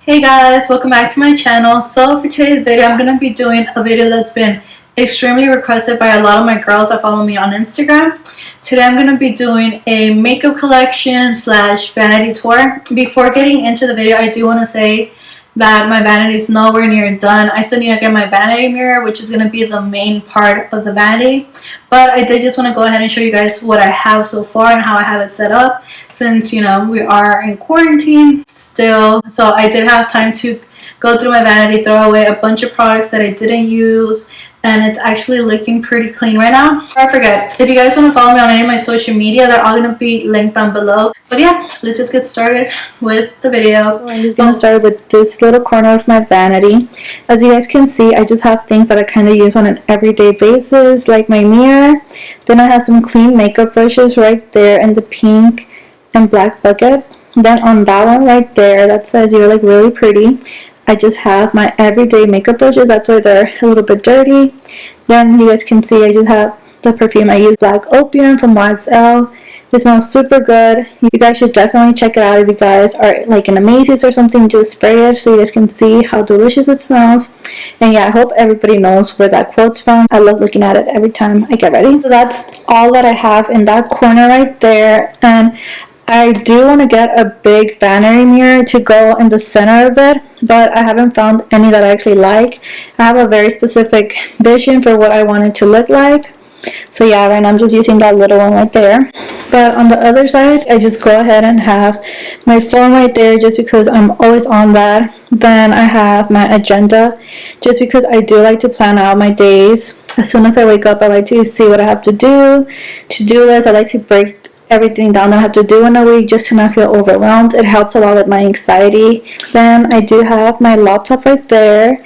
Hey guys, welcome back to my channel. So for today's video, I'm going to be doing a video that's been extremely requested by a lot of my girls that follow me on Instagram. Today I'm going to be doing a makeup collection slash vanity tour. Before getting into the video, I do want to say that my vanity is nowhere near done. I still need to get my vanity mirror, which is going to be the main part of the vanity. But I did just want to go ahead and show you guys what I have so far and how I have it set up, since we are in quarantine still. So I did have time to go through my vanity, throw away a bunch of products that I didn't use, and it's actually looking pretty clean right now. I forget, if you guys want to follow me on any of my social media, they're all going to be linked down below. But yeah, let's just get started with the video. I'm just going to start with this little corner of my vanity. As you guys can see, I just have things that I kind of use on an everyday basis, like my mirror. Then I have some clean makeup brushes right there in the pink and black bucket. Then on that one right there that says "You're like really pretty," I just have my everyday makeup brushes. That's why they're a little bit dirty. Then you guys can see I just have the perfume I use, Black Opium from YSL. It smells super good. You guys should definitely check it out if you guys are like in a Macy's or something. Just spray it so you guys can see how delicious it smells. And yeah, I hope everybody knows where that quote's from. I love looking at it every time I get ready. So that's all that I have in that corner right there. And I do want to get a big vanity mirror to go in the center of it, but I haven't found any that I actually like. I have a very specific vision for what I want it to look like. So yeah, right now I'm just using that little one right there. But on the other side, I just go ahead and have my phone right there just because I'm always on that. Then I have my agenda just because I do like to plan out my days. As soon as I wake up, I like to see what I have to do. To-do list, I like to break everything down that I have to do in a week just to not feel overwhelmed. It helps a lot with my anxiety. Then I do have my laptop right there,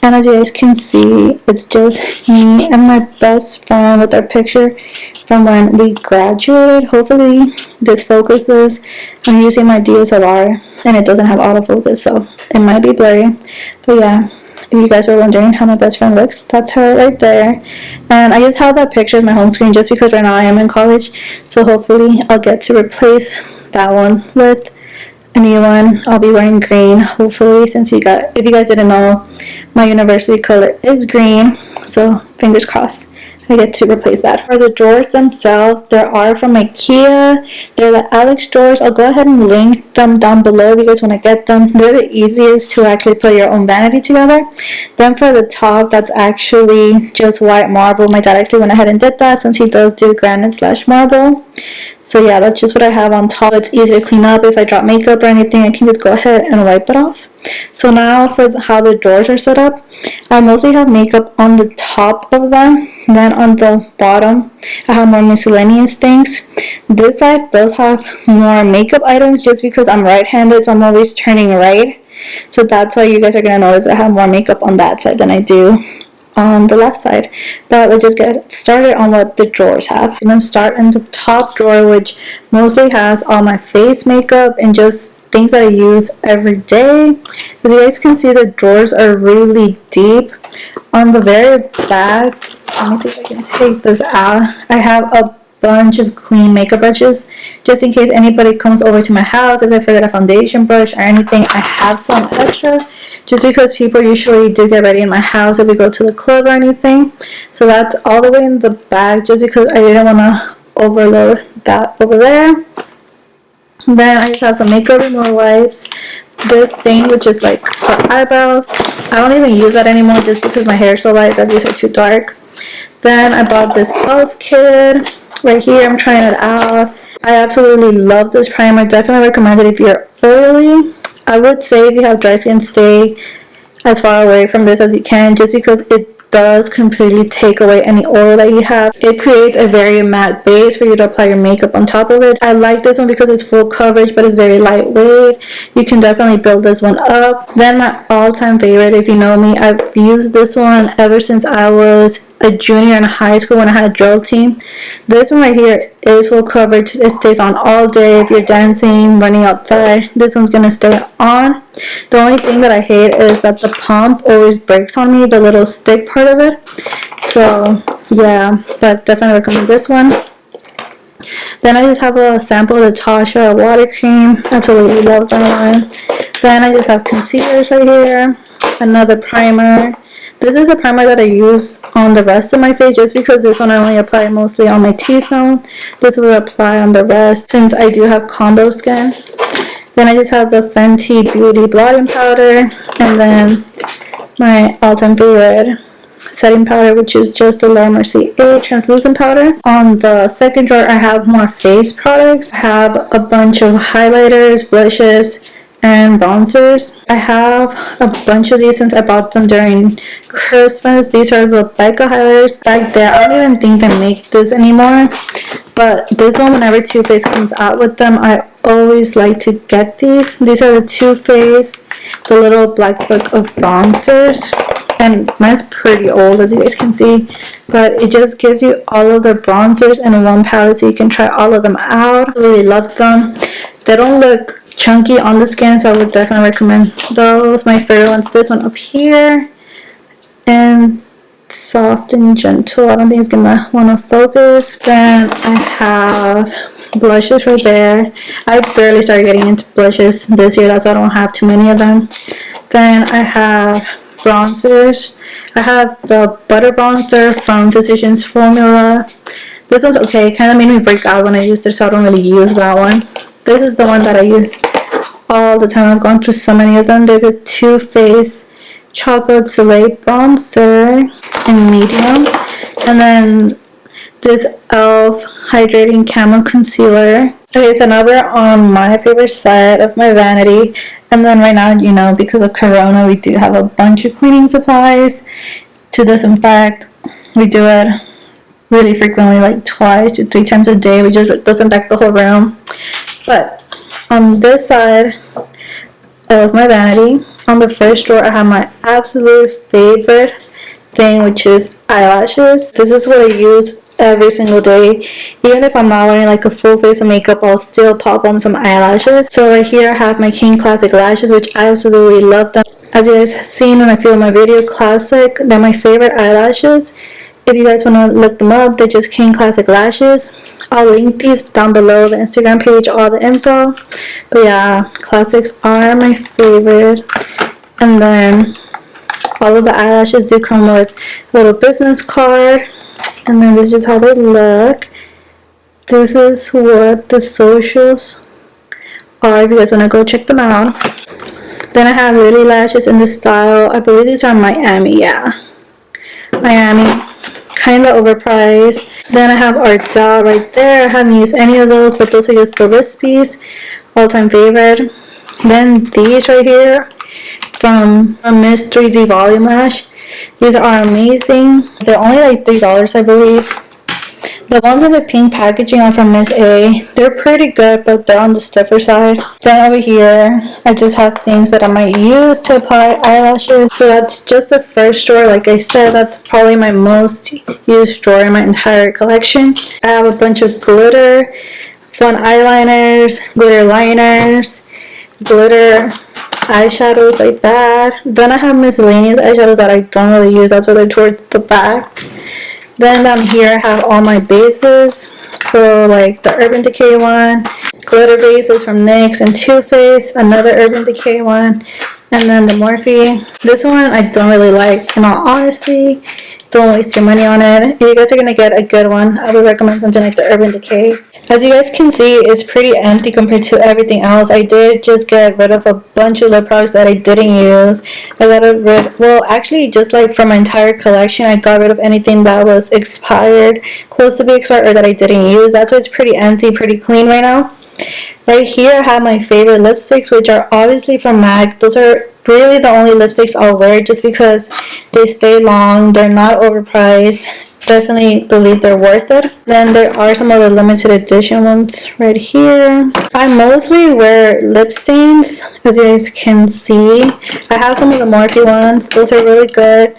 and as you guys can see, it's just me and my best friend with our picture from when we graduated. Hopefully this focuses. I'm using my DSLR and it doesn't have autofocus, so it might be blurry, but yeah, if you guys were wondering how my best friend looks, that's her right there. And I just have that picture as my home screen just because right now I am in college, so hopefully I'll get to replace that one with a new one. I'll be wearing green, hopefully, since if you guys didn't know, my university color is green, so fingers crossed I get to replace that. For the drawers themselves, there are from Makep. They're the Alex drawers. I'll go ahead and link them down below if you guys want to get them. They're the easiest to actually put your own vanity together. Then for the top, that's actually just white marble. My dad actually went ahead and did that since he does do granite slash marble. So yeah, that's just what I have on top. It's easy to clean up. If I drop makeup or anything, I can just go ahead and wipe it off. So now for how the drawers are set up, I mostly have makeup on the top of them. Then on the bottom, I have more miscellaneous things. This side does have more makeup items just because I'm right-handed, so I'm always turning right. So that's why you guys are going to notice that I have more makeup on that side than I do on the left side. But let's just get started on what the drawers have. I'm going to start in the top drawer, which mostly has all my face makeup and just things that I use every day. As you guys can see, the drawers are really deep. On the very back, let me see if I can take this out, I have a bunch of clean makeup brushes just in case anybody comes over to my house. If I forget a foundation brush or anything, I have some extra just because people usually do get ready in my house if we go to the club or anything. So that's all the way in the back just because I didn't want to overload that over there. Then I just have some makeup remover wipes. This thing, which is like for eyebrows. I don't even use that anymore just because my hair is so light that these are too dark. Then I bought this e.l.f. kit right here. I'm trying it out. I absolutely love this primer. Definitely recommend it if you're oily. I would say if you have dry skin, stay as far away from this as you can just because it does completely take away any oil that you have. It creates a very matte base for you to apply your makeup on top of it. I like this one because it's full coverage but it's very lightweight. You can definitely build this one up. Then my all-time favorite, if you know me, I've used this one ever since I was a junior in high school when I had a drill team. This one right here is full coverage. It stays on all day if you're dancing, running outside. This one's gonna stay on. The only thing that I hate is that the pump always breaks on me, the little stick part of it. So yeah, but definitely recommend this one. Then I just have a sample of the Tasha water cream. Absolutely love that one. Then I just have concealers right here, another primer. This is a primer that I use on the rest of my face just because this one I only apply mostly on my T-zone. This will apply on the rest since I do have combo skin. Then I just have the Fenty Beauty blotting powder, and then my all-time favorite setting powder, which is just the Laura Mercier translucent powder. On the second drawer, I have more face products. I have a bunch of highlighters, blushes, and bronzers. I have a bunch of these since I bought them during Christmas. These are the Becca highlighters. Back there, I don't even think they make this anymore, but this one, whenever Too Faced comes out with them, I always like to get these. These are the Too Faced, the little black book of bronzers, and mine's pretty old as you guys can see, but it just gives you all of the bronzers in one palette so you can try all of them out. I really love them. They don't look chunky on the skin, so I would definitely recommend those. My favorite one's this one up here, and soft and gentle. I don't think it's gonna want to focus. Then I have blushes right there. I barely started getting into blushes this year, that's why I don't have too many of them. Then I have bronzers. I have the butter bronzer from Physicians Formula. This one's okay. It kind of made me break out when I used it, so I don't really use that one. This is the one that I use all the time. I've gone through so many of them. They're the Too Faced Chocolate Soleil Bronzer in medium. And then this e.l.f. Hydrating Camo Concealer. Okay, so now we're on my favorite side of my vanity. And then right now, you know, because of Corona, we do have a bunch of cleaning supplies to disinfect. We do it really frequently, like 2 to 3 times a day. We just disinfect the whole room. But on this side of my vanity, on the first drawer, I have my absolute favorite thing, which is eyelashes. This is what I use every single day. Even if I'm not wearing like a full face of makeup, I'll still pop on some eyelashes. So right here I have my King Classic lashes, which I absolutely love them. As you guys have seen when I film my video, classic, they're my favorite eyelashes. If you guys want to look them up, they're just King Classic lashes. I'll link these down below, the Instagram page, all the info. But yeah, classics are my favorite. And then all of the eyelashes do come with a little business card. And then this is just how they look. This is what the socials are if you guys want to go check them out. Then I have Lily lashes in this style. I believe these are Miami, yeah. Miami. Kind of overpriced. Then I have Ardell right there. I haven't used any of those, but those are just the Wispies. All-time favorite. Then these right here from Miss 3D Volume Lash. These are amazing. They're only like $3, I believe. The ones in the pink packaging are from Miss A. They're pretty good, but they're on the stiffer side. Then over here, I just have things that I might use to apply eyelashes. So that's just the first drawer. Like I said, that's probably my most used drawer in my entire collection. I have a bunch of glitter, fun eyeliners, glitter liners, glitter eyeshadows like that. Then I have miscellaneous eyeshadows that I don't really use. That's where they're towards the back. Then down here I have all my bases. So like the Urban Decay one, glitter bases from NYX and Too Faced, another Urban Decay one, and then the Morphe. This one I don't really like, in all honesty. Don't waste your money on it. If you guys are going to get a good one, I would recommend something like the Urban Decay. As you guys can see, it's pretty empty compared to everything else. I did just get rid of a bunch of lip products that I didn't use. I got rid, well, actually, just like from my entire collection, I got rid of anything that was expired, close to being expired, or that I didn't use. That's why it's pretty empty, pretty clean right now. Right here, I have my favorite lipsticks, which are obviously from MAC. Those are really the only lipsticks I'll wear just because they stay long, they're not overpriced. Definitely believe they're worth it. Then there are some other limited edition ones right here. I mostly wear lip stains, as you guys can see. I have some of the Morphe ones. Those are really good.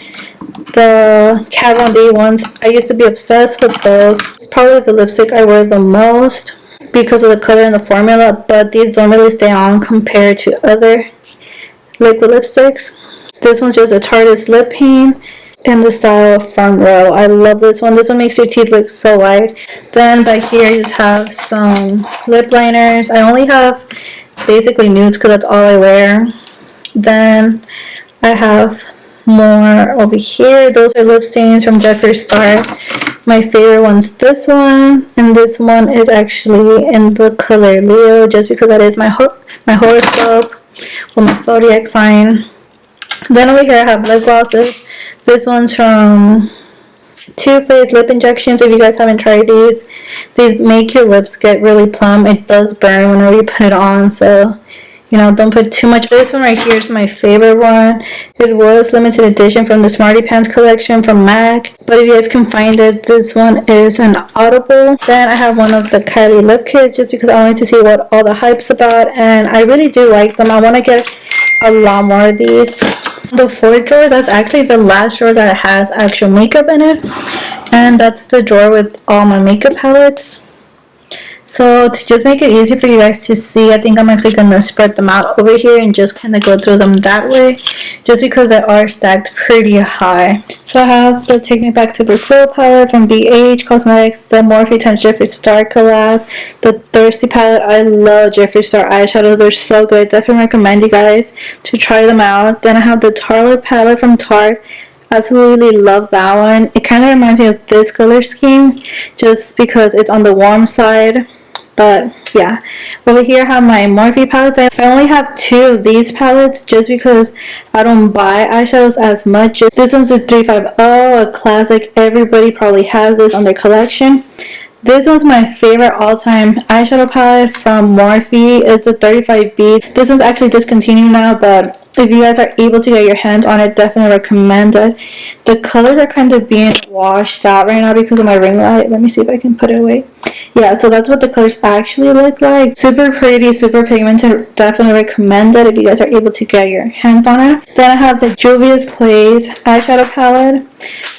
The Kat Von D ones, I used to be obsessed with those. It's probably the lipstick I wear the most because of the color and the formula, but these don't really stay on compared to other liquid lipsticks. This one's just a Tarte lip paint in the style Front Row. I love this one. This one makes your teeth look so white. Then back here you just have some lip liners. I only have basically nudes because that's all I wear. Then I have more over here. Those are lip stains from Jeffree Star. My favorite one's this one, and this one is actually in the color Leo, just because that is my horoscope with my zodiac sign. Then over here I have lip glosses. This one's from Too Faced Lip Injections. If you guys haven't tried these make your lips get really plump. It does burn whenever you put it on, so you know, don't put too much. This one right here is my favorite one. It was limited edition from the Smarty Pants collection from MAC. But if you guys can find it, this one is an Audible. Then I have one of the Kylie lip kits just because I wanted to see what all the hype's about. And I really do like them. I want to get a lot more of these. The fourth drawer, that's actually the last drawer that has actual makeup in it. And that's the drawer with all my makeup palettes. So to just make it easier for you guys to see, I think I'm actually going to spread them out over here and just kind of go through them that way, just because they are stacked pretty high. So I have the Take Me Back to Brazil palette from BH Cosmetics, the Morphe x Jeffree Star collab, the Thirsty palette. I love Jeffree Star eyeshadows, they're so good. Definitely recommend you guys to try them out. Then I have the Tarte palette from Tarte. Absolutely love that one. It kind of reminds me of this color scheme just because it's on the warm side. But yeah, over here I have my Morphe palettes. I only have 2 of these palettes just because I don't buy eyeshadows as much. This one's the 350, a classic. Everybody probably has this on their collection. This one's my favorite all-time eyeshadow palette from Morphe. It's the 35B. This one's actually discontinued now, but if you guys are able to get your hands on it, definitely recommend it. The colors are kind of being washed out right now because of my ring light. Let me see if I can put it away. Yeah, so that's what the colors actually look like. Super pretty, super pigmented. Definitely recommend it if you guys are able to get your hands on it. Then I have the Juvia's Place eyeshadow palette.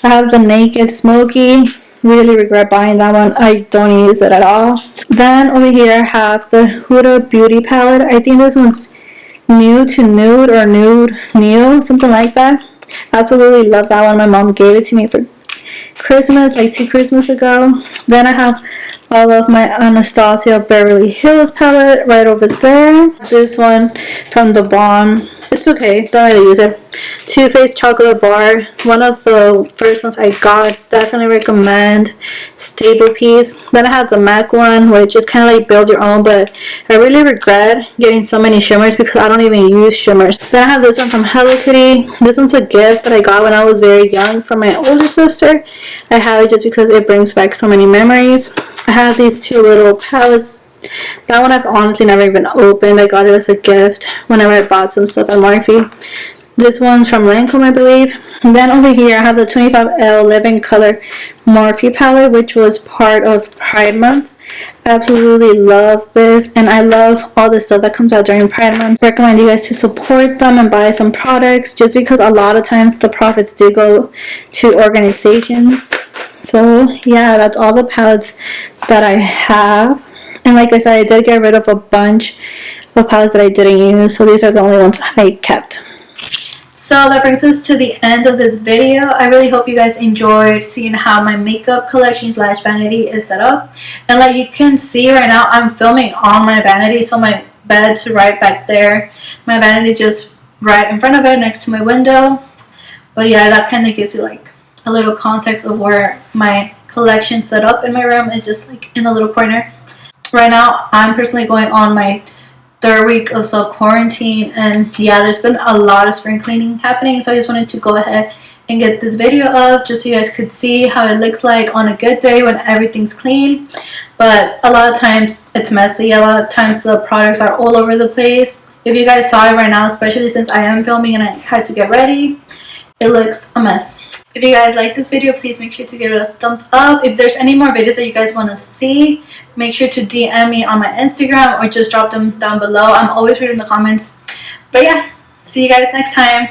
I have the Naked Smoky. Really regret buying that one. I don't use it at all. Then over here I have the Huda Beauty palette. I think this one's new to nude or nude new, something like that. Absolutely love that one. My mom gave it to me for Christmas, like 2 Christmas ago. Then I have all of my Anastasia Beverly Hills palette right over there. This one from the Balm. It's okay, don't really use it. Too Faced Chocolate Bar, one of the first ones I got. Definitely recommend. Staple piece. Then I have the MAC one, which is kind of like build your own, but I really regret getting so many shimmers because I don't even use shimmers. Then I have this one from Hello Kitty. This one's a gift that I got when I was very young from my older sister. I have it just because it brings back so many memories. I have these 2 little palettes. That one I've honestly never even opened. I got it as a gift whenever I bought some stuff at Morphe. This one's from Lancome, I believe. And then over here I have the 25L Living Color Morphe palette, which was part of Pride Month. I absolutely love this, and I love all the stuff that comes out during Pride Month. I recommend you guys to support them and buy some products just because a lot of times the profits do go to organizations. So yeah, that's all the palettes that I have. And like I said, I did get rid of a bunch of palettes that I didn't use, so these are the only ones I kept. So that brings us to the end of this video. I really hope you guys enjoyed seeing how my makeup collection / vanity is set up. And like you can see right now, I'm filming on my vanity, so my bed's right back there. My vanity is just right in front of it next to my window. But yeah, that kind of gives you like a little context of where my collection set up in my room. It's just like in a little corner. Right now, I'm personally going on my 3rd week of self-quarantine, and yeah, there's been a lot of spring cleaning happening, so I just wanted to go ahead and get this video up just so you guys could see how it looks like on a good day when everything's clean. But a lot of times it's messy. A lot of times the products are all over the place. If you guys saw it right now, especially since I am filming and I had to get ready, it looks a mess. If you guys like this video, please make sure to give it a thumbs up. If there's any more videos that you guys want to see, make sure to DM me on my Instagram or just drop them down below. I'm always reading the comments. But yeah, see you guys next time.